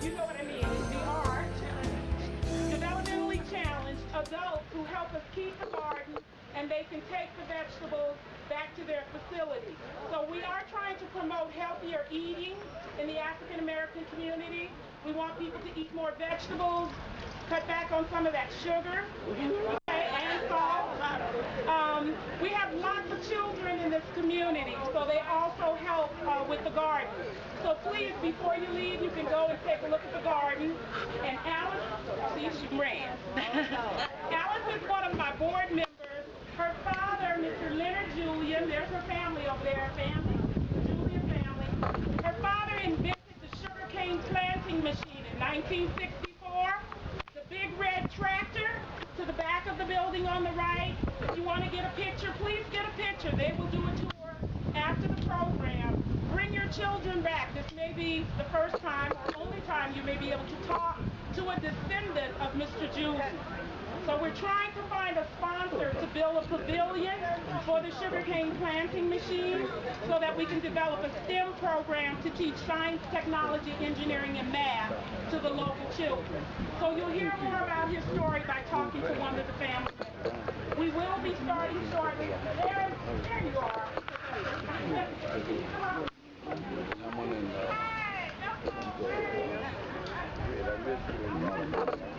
you know what I mean, we are developmentally challenged adults who help us keep the garden and they can take the vegetables back to their facility. So we are trying to promote healthier eating in the African American community. We want people to eat more vegetables, cut back on some of that sugar, okay, and salt. We have lots of children in this community, so they also help with the garden. So please, before you leave, you can go and take a look at the garden. And Alice, see, she ran. Alice is one of my board members. Her father, Mr. Leonard Julian, there's her family over there, Julian family. Her father invented the sugarcane planting machine in 1964. The big red tractor to the back of the building on the right. If you want to get a picture, please get a picture. They will do a tour after the program. Bring your children back. This may be the first time or only time you may be able to talk to a descendant of Mr. Julian. So we're trying to find a sponsor to build a pavilion for the sugarcane planting machine so that we can develop a STEM program to teach science, technology, engineering, and math to the local children. So you'll hear more about his story by talking to one of the family members. We will be starting shortly. There you are.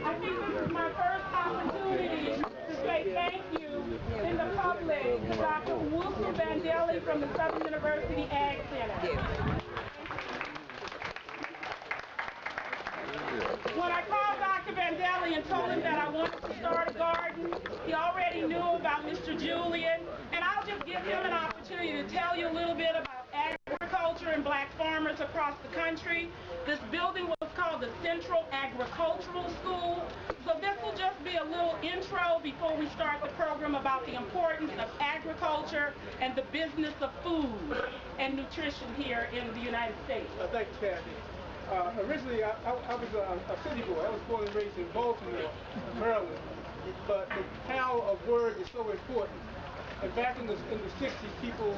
I think this is my first opportunity to say thank you in the public to Dr. Wilson Vandelli from the Southern University Ag Center. When I called Dr. Vandelli and told him that I wanted to start a garden, he already knew about Mr. Julian, and I'll just give him an opportunity to tell you a little bit about agriculture and black farmers across the country. This building was called the Central Agricultural School. So this will just be a little intro before we start the program about the importance of agriculture and the business of food and nutrition here in the United States. Thank you, Kathy. Originally, I was a city boy. I was born and raised in Baltimore, Maryland. But the power of word is so important. And back in the 60s, people,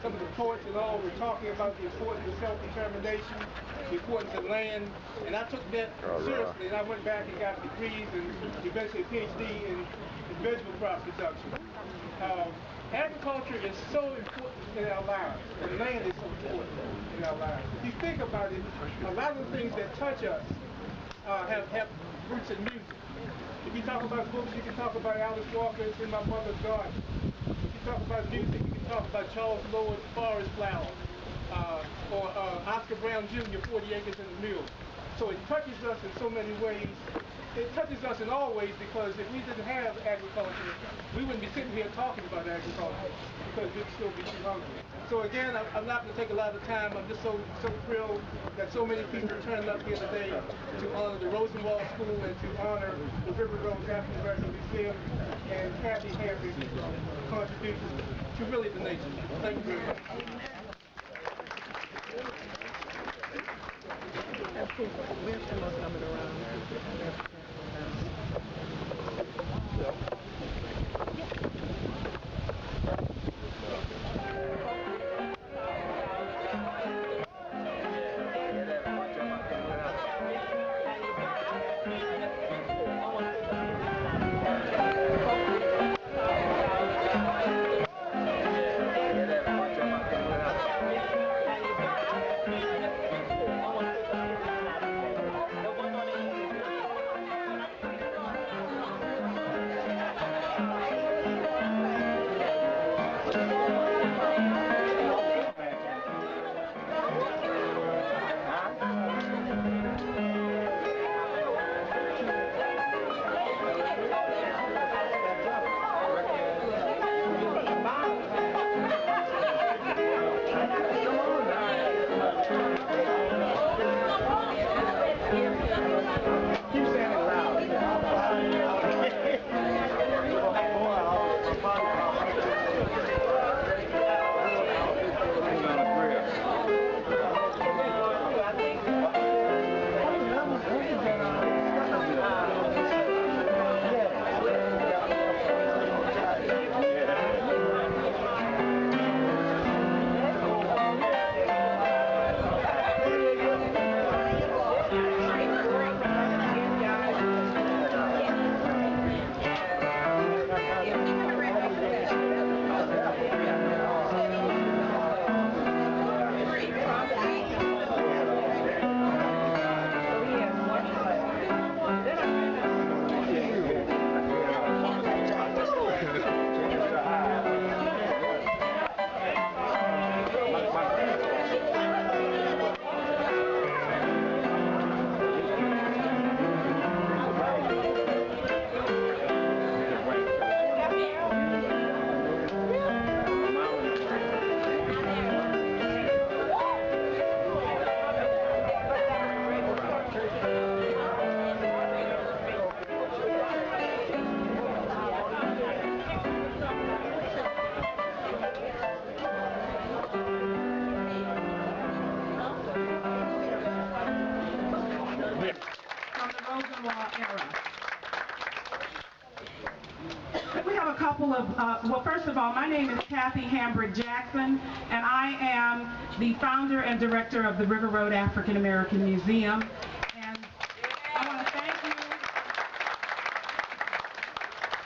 some of the poets and all, were talking about the importance of self-determination, the importance of land. And I took that seriously, and I went back and got degrees and eventually a PhD in vegetable crop production. Agriculture is so important in our lives, and land is so important in our lives. If you think about it, a lot of the things that touch us have roots in music. If you talk about books, you can talk about Alice Walker's In My Mother's Garden. If you talk about music, you can talk about Charles Lord's Forest Flower, or Oscar Brown Jr., 40 Acres in the Mill. So it touches us in so many ways. It touches us in all ways, because if we didn't have agriculture, we wouldn't be sitting here talking about agriculture, because we'd still be too hungry. So again, I'm not going to take a lot of time. I'm just so thrilled that so many people turned up here today to honor the Rosenwald School and to honor the River Rose African American Museum and Kathy Harris' contributions to really the nation. Thank you very much. We're still coming around. Rosenwald era. We have a couple of, well, first of all, my name is Kathy Hambrick Jackson, and I am the founder and director of the River Road African American Museum. And I want to thank you.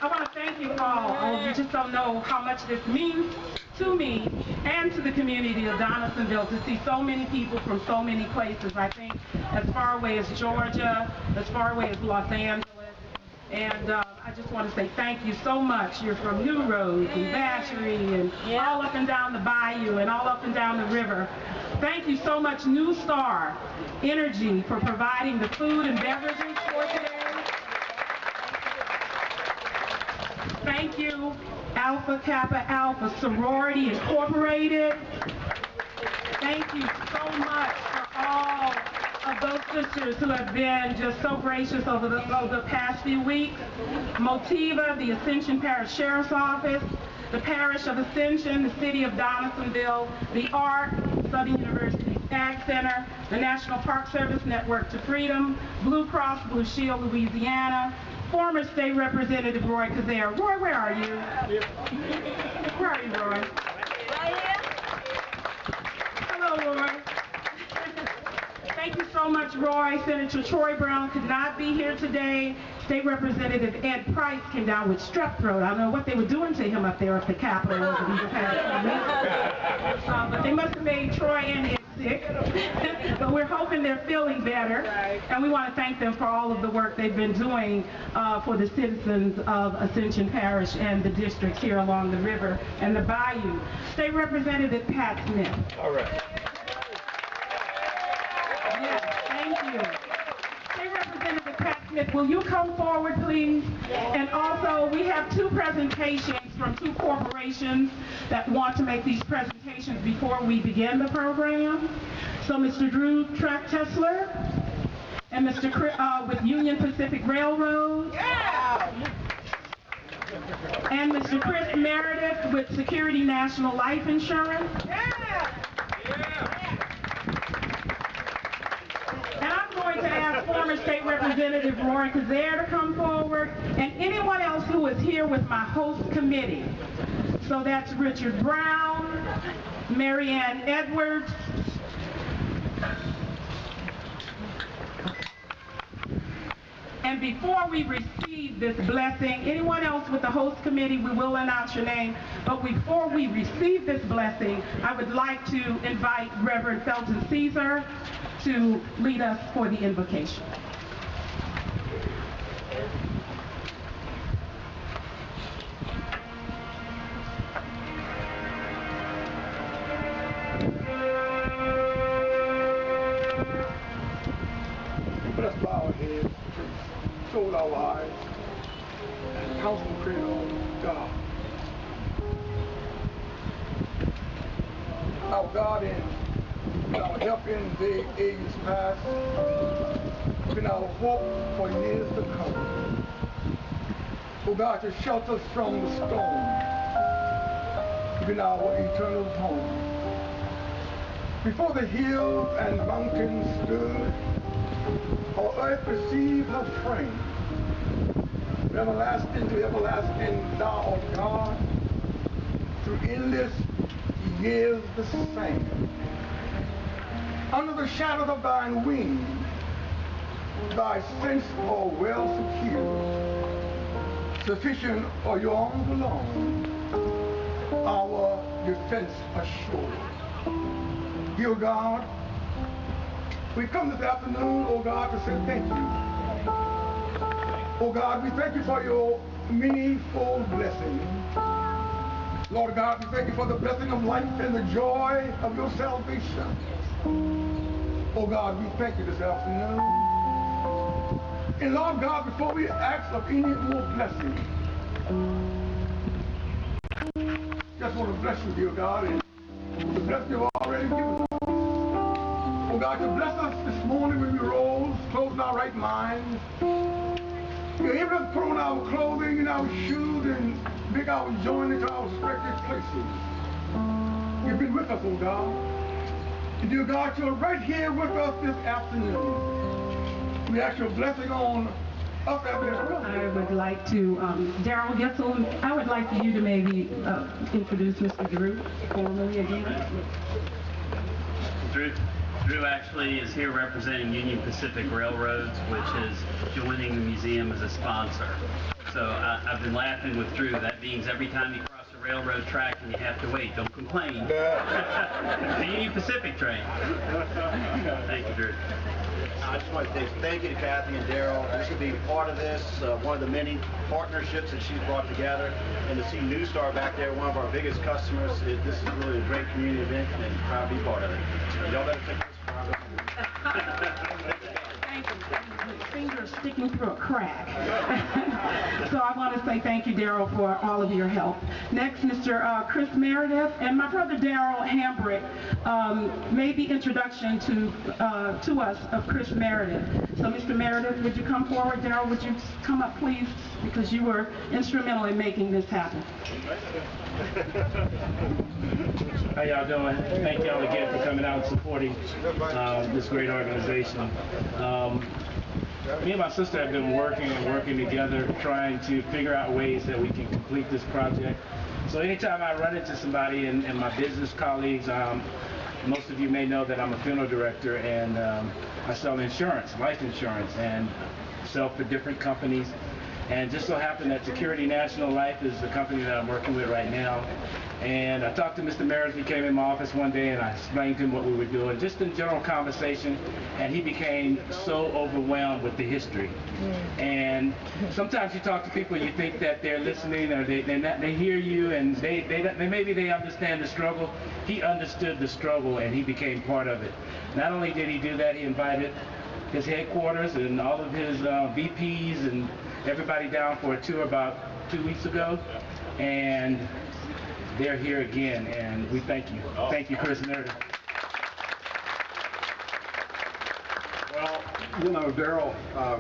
I want to thank you all. You just don't know how much this means to me and to the community of Donaldsonville to see so many people from so many places. I think as far away as Georgia, as far away as Los Angeles. And I just want to say thank you so much. You're from New Roads and Vacherie and all up and down the bayou and all up and down the river. Thank you so much, New Star Energy, for providing the food and beverages for today. Thank you, Alpha Kappa Alpha Sorority Incorporated. Thank you so much for all of those sisters who have been just so gracious over the past few weeks. Motiva, the Ascension Parish Sheriff's Office, the Parish of Ascension, the City of Donaldsonville, the ARC, Southern University Ag Center, the National Park Service Network to Freedom, Blue Cross Blue Shield Louisiana, former State Representative Roy Kazare. Roy, where are you? Where are you, Roy? Right here. Hello, Roy. Thank you so much, Roy. Senator Troy Brown could not be here today. State Representative Ed Price came down with strep throat. I don't know what they were doing to him up there at the Capitol over these past 4 weeks. But they must have made Troy and Ed sick. But we're hoping they're feeling better. And we want to thank them for all of the work they've been doing for the citizens of Ascension Parish and the districts here along the river and the bayou. State Representative Pat Smith. All right. Thank you. State Representative Pat Smith, will you come forward, please? And also, we have 2 presentations from 2 corporations that want to make these presentations before we begin the program. So, Mr. Drew Tesler and Mr. with Union Pacific Railroad. And Mr. Chris Meredith with Security National Life Insurance. And I'm going to ask former State Representative Roy Kazare to come forward, and anyone else who is here with my host committee. So that's Richard Brown, Marianne Edwards, and before we receive this blessing, anyone else with the host committee, we will announce your name, but before we receive this blessing, I would like to invite Reverend Felton Caesar to lead us for the invocation. Let us bow our heads, close our eyes, and concentrate on God. Our God in our help in the ages past, been our hope for years to come. Oh God, to shelter us from the storm, been our eternal home. Before the hills and mountains stood, our earth received her frame. From everlasting to everlasting, thou, O God, through endless years the same. Under the shadow of thine wing, thy saints are well secure. Sufficient are your arms alone, our defense assured. Dear God, we come this afternoon, oh God, to say thank you. Oh God, we thank you for your many-fold blessings. Lord God, we thank you for the blessing of life and the joy of your salvation. Oh God, we thank you this afternoon. And Lord God, before we ask of any more blessing, just want to bless you, dear God, and the blessing you've already given us. Oh God, you bless us this morning when we rose, closed our right minds. You're able to put on our clothing and our shoes and make our journey to our respective places. You've been with us, oh God. And dear God, you're right here with us this afternoon. we ask your blessing on us at this room. I would like to, Daryl Gissel, I would like for you to maybe introduce Mr. Drew formally again. Drew actually is here representing Union Pacific Railroads, which is joining the museum as a sponsor. So I've been laughing with Drew. That means every time you cross a railroad track and you have to wait, don't complain. The Union Pacific train. Thank you, Drew. I just want to say thank you to Kathy and Daryl. Just to be part of this, one of the many partnerships that she's brought together, and to see New Star back there, one of our biggest customers. This is really a great community event, and proud to be part of it. Y'all better take this for Thank you. His finger's sticking through a crack. So I want to say thank you, Daryl, for all of your help. Next, Mr. Chris Meredith and my brother Daryl Hambrick made the introduction to us of Chris Meredith. So Mr. Meredith, would you come forward? Daryl, would you come up, please? Because you were instrumental in making this happen. How y'all doing? Thank y'all again for coming out and supporting this great organization. Me and my sister have been working together, trying to figure out ways that we can complete this project. So anytime I run into somebody and my business colleagues, most of you may know that I'm a funeral director, and I sell insurance, life insurance, and sell for different companies. And just so happened that Security National Life is the company that I'm working with right now. And I talked to Mr. Meredith. He came in my office one day and I explained to him what we were doing, just in general conversation, and he became so overwhelmed with the history. And sometimes you talk to people, you think that they're listening, or they hear you, and maybe they understand the struggle. He understood the struggle and he became part of it. Not only did he do that, he invited his headquarters and all of his VPs and everybody down for a tour about 2 weeks ago, and they're here again, and we thank you. Thank you, Chris Meredith. Well, you know, Daryl,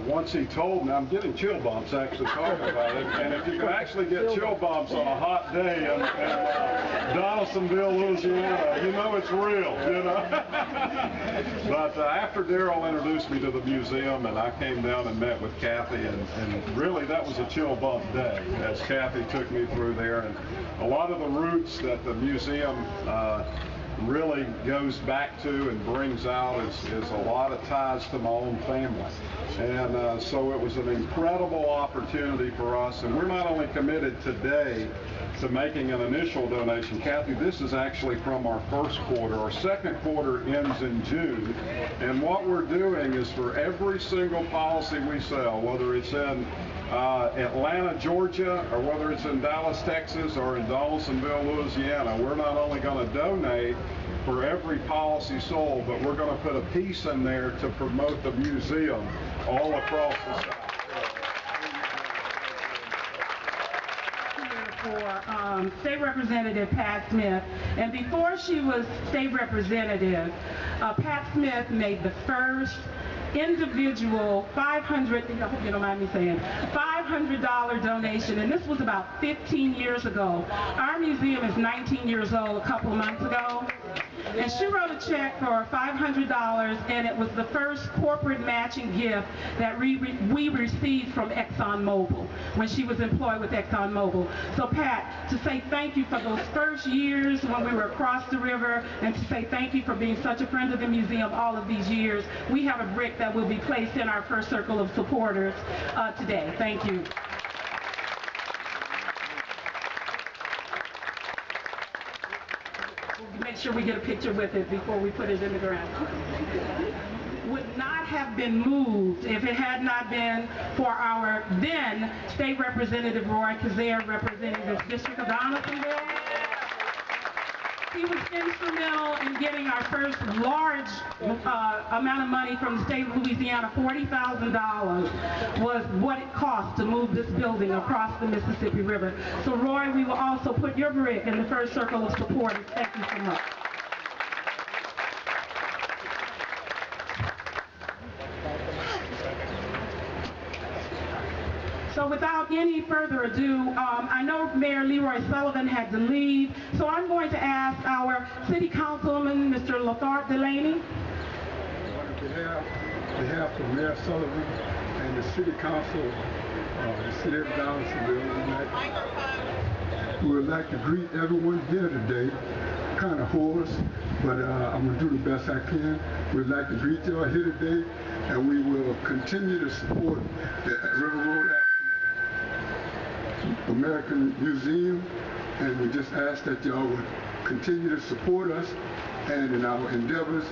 once he told me, I'm getting chill bumps actually talking about it, and if you can actually get chill bumps on a hot day in Donaldsonville, Louisiana, you know it's real, you know. But after Daryl introduced me to the museum, and I came down and met with Kathy, and really that was a chill bump day as Kathy took me through there, and a lot of the roots that the museum really goes back to and brings out is a lot of ties to my own family. And so it was an incredible opportunity for us, and we're not only committed today to making an initial donation. Kathy, this is actually from our first quarter. Our second quarter ends in June, and what we're doing is for every single policy we sell, whether it's in Atlanta, Georgia, or whether it's in Dallas, Texas, or in Donaldsonville, Louisiana, we're not only going to donate for every policy sold, but we're going to put a piece in there to promote the museum all across the South. For State Representative Pat Smith, and before she was State Representative, Pat Smith made the first individual $500 donation, and this was about 15 years ago. Our museum is 19 years old a couple of months ago, and she wrote a check for $500, and it was the first corporate matching gift that we received from ExxonMobil when she was employed with ExxonMobil. So Pat, to say thank you for those first years when we were across the river, and to say thank you for being such a friend of the museum all of these years, we have a brick that will be placed in our first circle of supporters today. Thank you. Make sure we get a picture with it before we put it in the ground. Would not have been moved if it had not been for our then State Representative Roy Kazare representing this district of Donaldsonville. He was instrumental in getting our first large amount of money from the state of Louisiana. $40,000 was what it cost to move this building across the Mississippi River. So Roy, we will also put your brick in the first circle of supporters. Thank you so much. So without any further ado, I know Mayor Leroy Sullivan had to leave, so I'm going to ask our City Councilman, Mr. Lothar Delaney. behalf of Mayor Sullivan and the City Council, the City of Donaldsonville, we would like to greet everyone here today. Kind of hoarse, but I'm going to do the best I can. We'd like to greet y'all here today, and we will continue to support the Railroad American Museum, and we just ask that y'all would continue to support us and in our endeavors.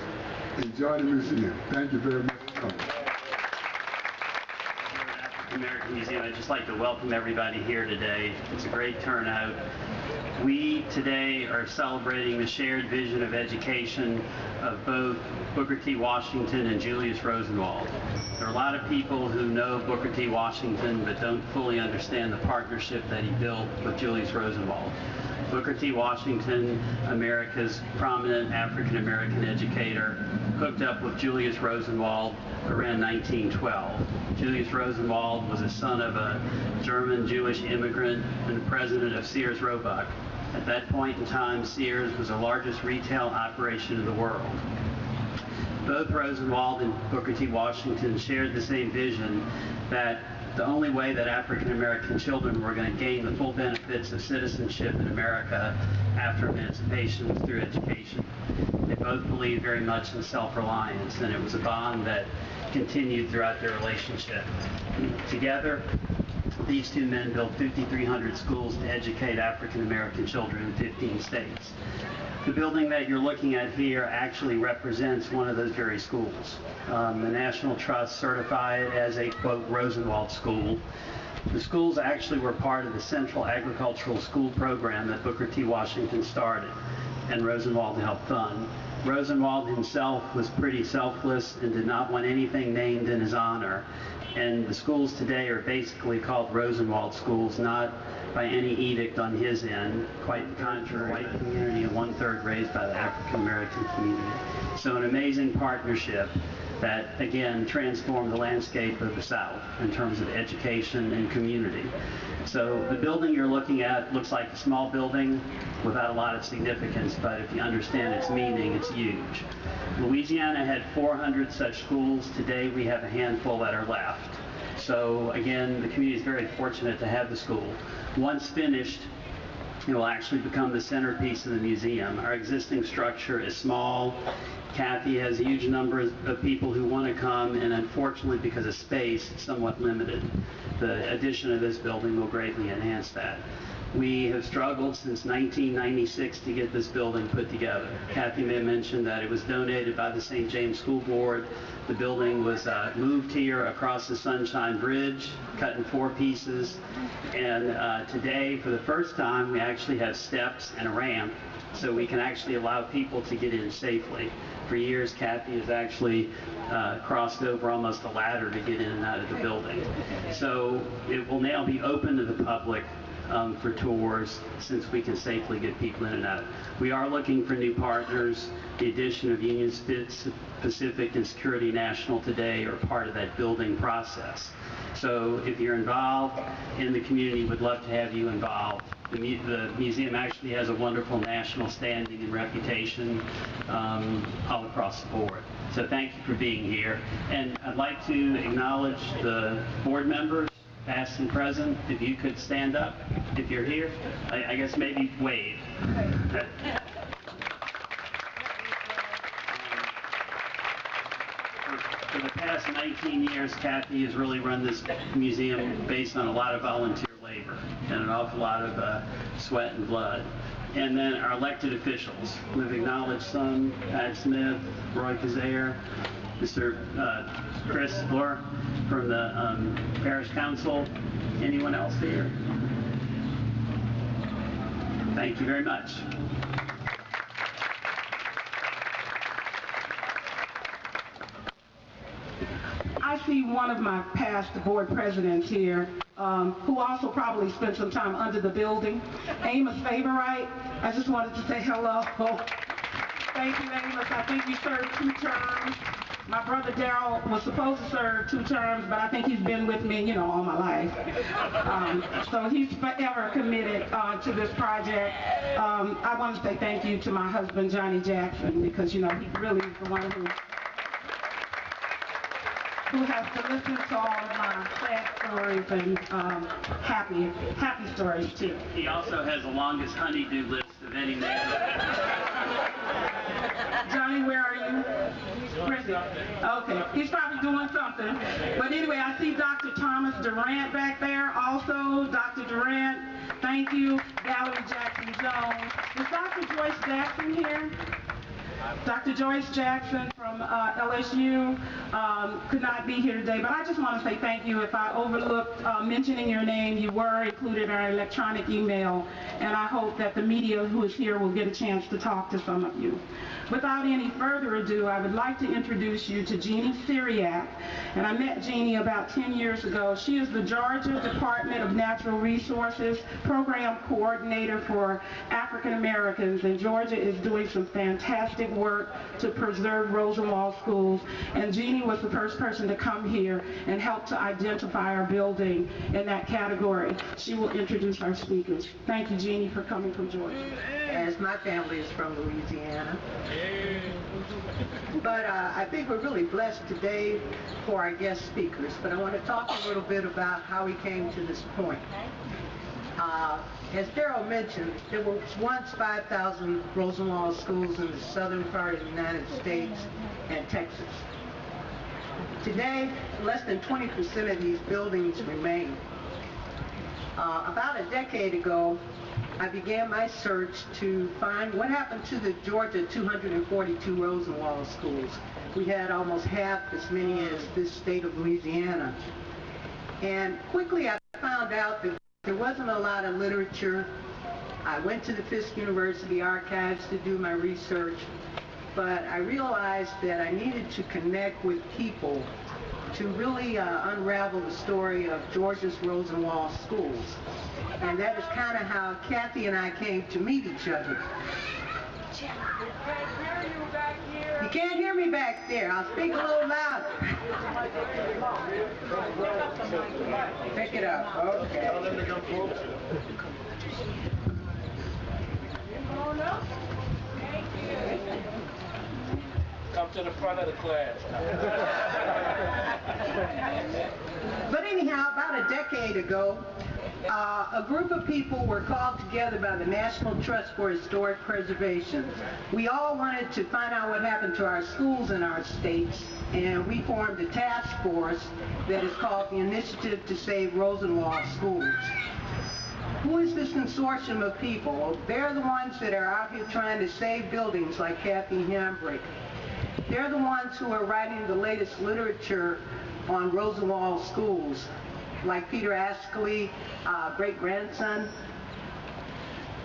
Enjoy the museum. Thank you very much for coming. American Museum, I'd just like to welcome everybody here today. It's a great turnout. We today are celebrating the shared vision of education of both Booker T. Washington and Julius Rosenwald. There are a lot of people who know Booker T. Washington but don't fully understand the partnership that he built with Julius Rosenwald. Booker T. Washington, America's prominent African-American educator, hooked up with Julius Rosenwald around 1912. Julius Rosenwald was a son of a German Jewish immigrant and the president of Sears Roebuck. At that point in time, Sears was the largest retail operation in the world. Both Rosenwald and Booker T. Washington shared the same vision that the only way that African American children were going to gain the full benefits of citizenship in America after emancipation was through education. They both believed very much in self-reliance, and it was a bond that continued throughout their relationship. Together, these two men built 5,300 schools to educate African American children in 15 states. The building that you're looking at here actually represents one of those very schools. The National Trust certified it as a, quote, Rosenwald school. The schools actually were part of the Central Agricultural School program that Booker T. Washington started and Rosenwald helped fund. Rosenwald himself was pretty selfless and did not want anything named in his honor. And the schools today are basically called Rosenwald schools, not by any edict on his end, quite the contrary. White community and 1/3 raised by the African American community. So an amazing partnership that, again, transformed the landscape of the South in terms of education and community. So the building you're looking at looks like a small building without a lot of significance, but if you understand its meaning, it's huge. Louisiana had 400 such schools. Today we have a handful that are left. So again, the community is very fortunate to have the school. Once finished, it will actually become the centerpiece of the museum. Our existing structure is small. Kathy has a huge number of people who want to come, and unfortunately, because of space, it's somewhat limited. The addition of this building will greatly enhance that. We have struggled since 1996 to get this building put together. Kathy may have mentioned that it was donated by the St. James School Board. The building was moved here across the Sunshine Bridge, cut in 4 pieces. And today, for the first time, we actually have steps and a ramp, so we can actually allow people to get in safely. For years, Kathy has actually crossed over almost a ladder to get in and out of the building. So it will now be open to the public for tours, since we can safely get people in and out. We are looking for new partners. The addition of Union Pacific and Security National today are part of that building process. So if you're involved in the community, we'd love to have you involved. The museum actually has a wonderful national standing and reputation all across the board. So thank you for being here. And I'd like to acknowledge the board members, past and present. If you could stand up, if you're here. I guess maybe wave. For the past 19 years, Kathy has really run this museum based on a lot of volunteer labor and an awful lot of sweat and blood. And then our elected officials. We've acknowledged some, Pat Smith, Roy Kazare, Mr. Chris Bloor from the Parish Council. Anyone else here? Thank you very much. I see one of my past board presidents here, who also probably spent some time under the building. Amos Favorite, I just wanted to say hello. Thank you, Amos. I think you served 2 terms. My brother Darrell was supposed to serve 2 terms, but I think he's been with me, all my life. So he's forever committed to this project. I want to say thank you to my husband, Johnny Jackson, because, he really is the one who who has to listen to all of my sad stories and happy stories too. He also has the longest honeydew list of any man. Johnny, where are you? Where is he? Okay, he's probably doing something. But anyway, I see Dr. Thomas Durant back there also. Dr. Durant, thank you. Valerie Jackson-Jones. Is Dr. Joyce Jackson here? Dr. Joyce Jackson from LSU could not be here today, but I just want to say thank you. If I overlooked mentioning your name, you were included in our electronic email, and I hope that the media who is here will get a chance to talk to some of you. Without any further ado, I would like to introduce you to Jeannie Syriac, and I met Jeannie about 10 years ago. She is the Georgia Department of Natural Resources Program Coordinator for African Americans, and Georgia is doing some fantastic work to preserve Rosenwald schools, and Jeannie was the first person to come here and help to identify our building in that category. She will introduce our speakers. Thank you, Jeannie, for coming from Georgia. As my family is from Louisiana. But I think we're really blessed today for our guest speakers, but I want to talk a little bit about how we came to this point. As Darrell mentioned, there were once 5,000 Rosenwald schools in the southern part of the United States and Texas. Today, less than 20% of these buildings remain. About a decade ago, I began my search to find what happened to the Georgia 242 Rosenwald schools. We had almost half as many as this state of Louisiana. And quickly I found out that there wasn't a lot of literature. I went to the Fisk University archives to do my research, but I realized that I needed to connect with people to really unravel the story of Georgia's Rosenwald schools. And that is kind of how Kathy and I came to meet each other. You can't hear me back there. I'll speak a little louder. Pick it up. Okay. Tell them to come forward. Thank you. Come to the front of the class. But anyhow, about a decade ago, a group of people were called together by the National Trust for Historic Preservation. We all wanted to find out what happened to our schools in our states, and we formed a task force that is called the Initiative to Save Rosenwald Schools. Who is this consortium of people? Well, they're the ones that are out here trying to save buildings like Kathy Hambrick. They're the ones who are writing the latest literature on Rosenwald schools, like Peter Askley, great-grandson,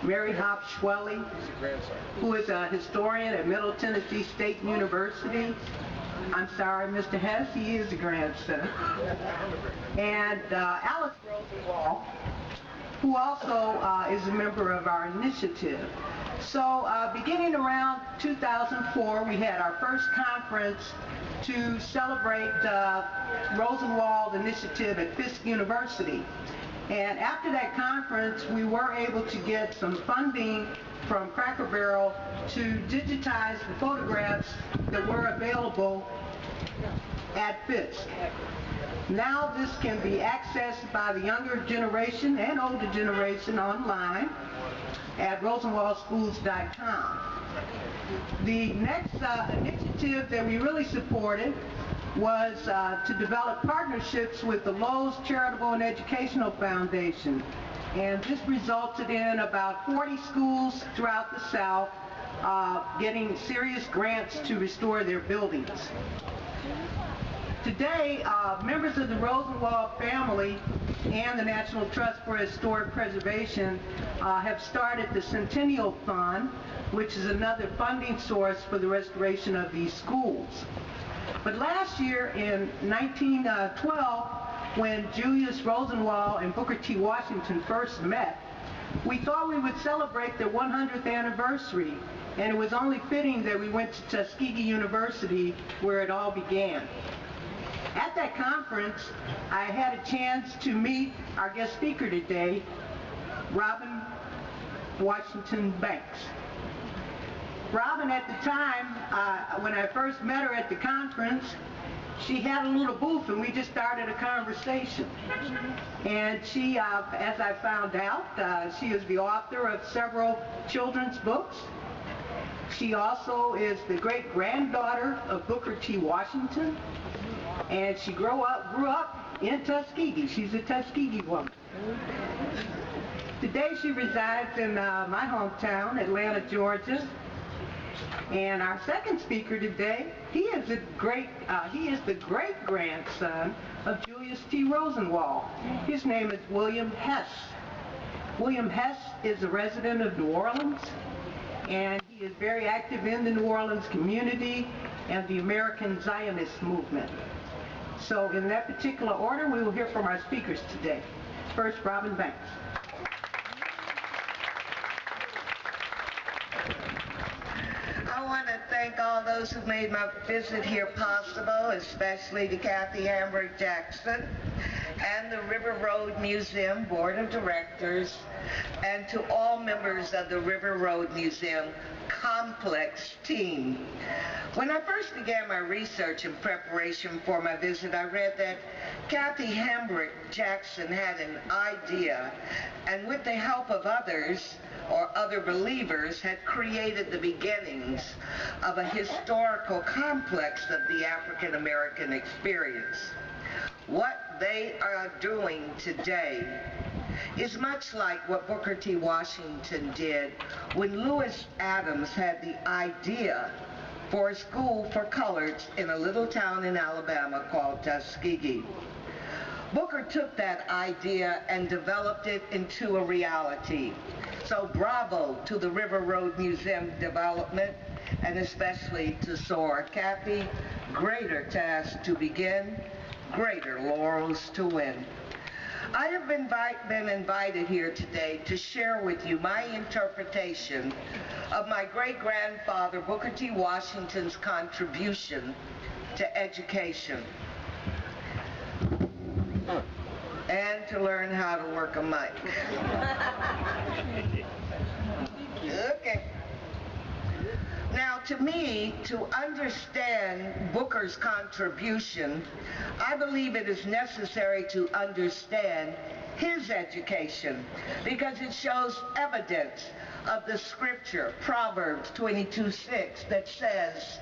Mary Hopschwelly, who is a historian at Middle Tennessee State University. I'm sorry, Mr. Hess, he is a grandson. And Alice Rosenwald, who also is a member of our initiative. So beginning around 2004, we had our first conference to celebrate the Rosenwald Initiative at Fisk University. And after that conference, we were able to get some funding from Cracker Barrel to digitize the photographs that were available at Fisk. Now this can be accessed by the younger generation and older generation online at rosenwaldschools.com. The next initiative that we really supported was to develop partnerships with the Lowe's Charitable and Educational Foundation. And this resulted in about 40 schools throughout the South getting serious grants to restore their buildings. Today, members of the Rosenwald family and the National Trust for Historic Preservation have started the Centennial Fund, which is another funding source for the restoration of these schools. But last year in 1912, when Julius Rosenwald and Booker T. Washington first met, we thought we would celebrate their 100th anniversary, and it was only fitting that we went to Tuskegee University where it all began. At that conference, I had a chance to meet our guest speaker today, Robin Washington Banks. Robin, at the time, when I first met her at the conference, she had a little booth and we just started a conversation. And she, as I found out, she is the author of several children's books. She also is the great-granddaughter of Booker T. Washington. And she grew up in Tuskegee. She's a Tuskegee woman. Today she resides in my hometown, Atlanta, Georgia. And our second speaker today, he is the great-grandson of Julius T. Rosenwald. His name is William Hess. William Hess is a resident of New Orleans, and he is very active in the New Orleans community and the American Zionist movement. So in that particular order, we will hear from our speakers today. First, Robin Banks. I want to thank all those who made my visit here possible, especially to Kathy Hamburg Jackson and the River Road Museum Board of Directors, and to all members of the River Road Museum Complex team. When I first began my research in preparation for my visit, I read that Kathy Hamburg Jackson had an idea, and with the help of others, or other believers, had created the beginnings of a historical complex of the African American experience. What they are doing today is much like what Booker T. Washington did when Lewis Adams had the idea for a school for coloreds in a little town in Alabama called Tuskegee. Booker took that idea and developed it into a reality. So bravo to the River Road Museum development, and especially to SOAR. Kathy, greater tasks to begin, greater laurels to win. I have been invited here today to share with you my interpretation of my great-grandfather Booker T. Washington's contribution to education, and to learn how to work a mic. Okay. Now, to me, to understand Booker's contribution, I believe it is necessary to understand his education, because it shows evidence of the scripture, Proverbs 22:6, that says,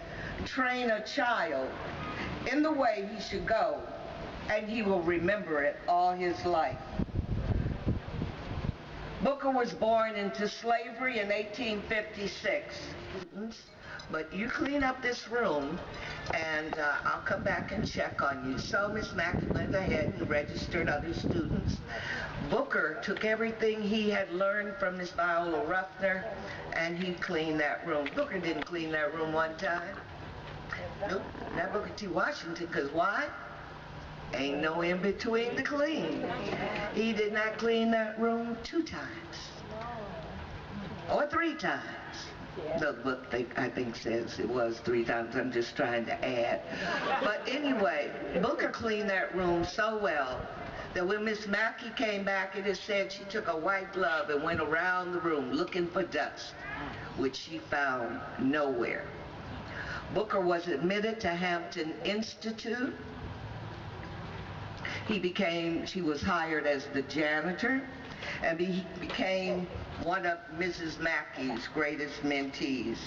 "Train a child in the way he should go, and he will remember it all his life." Booker was born into slavery in 1856. But you clean up this room, and I'll come back and check on you. So Miss Mackey went ahead and registered other students. Booker took everything he had learned from Miss Viola Ruffner, and he cleaned that room. Booker didn't clean that room one time. Nope, not Booker T. Washington, because why? Ain't no in between to clean. He did not clean that room 2 times. Or 3 times. The book, I think, says it was 3 times. I'm just trying to add. But anyway, Booker cleaned that room so well that when Miss Mackey came back, it is said she took a white glove and went around the room looking for dust, which she found nowhere. Booker was admitted to Hampton Institute. She was hired as the janitor, and he became one of Mrs. Mackey's greatest mentees.